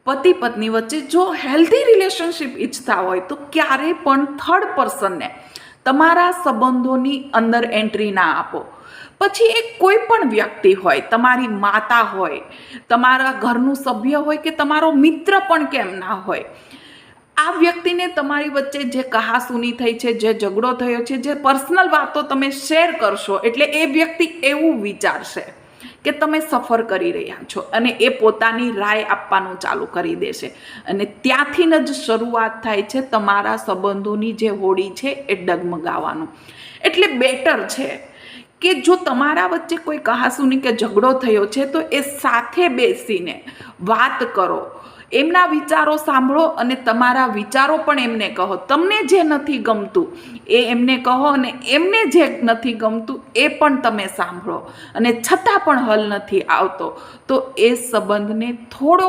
પતિ પત્ની વચ્ચે જો હેલ્ધી રિલેશનશિપ ઈચ્છતા હોય તો ક્યારેય પણ થર્ડ પર્સનને તમારા સંબંધોની અંદર એન્ટ્રી ના આપો. પછી એ કોઈ પણ વ્યક્તિ હોય, તમારી માતા હોય, તમારા ઘરનું સભ્ય હોય કે તમારો મિત્ર પણ કેમ ના હોય, આ વ્યક્તિને તમારી વચ્ચે જે કહાસુની થઈ છે, જે ઝઘડો થયો છે, જે પર્સનલ વાતો તમે શેર કરશો એટલે એ વ્યક્તિ એવું વિચારશે કે તમે સફર કરી રહ્યા છો અને એ પોતાની રાય આપવાનું ચાલુ કરી દેશે અને ત્યાંથી જ શરૂઆત થાય છે તમારા સંબંધોની જે હોડી છે એ ડગમગાવાનું. એટલે બેટર છે કે જો તમારા વચ્ચે કોઈ કહાસુની કે ઝઘડો થયો છે તો એ સાથે બેસીને વાત કરો, એમના વિચારો સાંભળો અને તમારા વિચારો પણ એમને કહો. તમને જે નથી ગમતું એ એમને કહો અને એમને જે નથી ગમતું એ પણ તમે સાંભળો અને છતાં પણ હલ નથી આવતો તો એ સંબંધને થોડો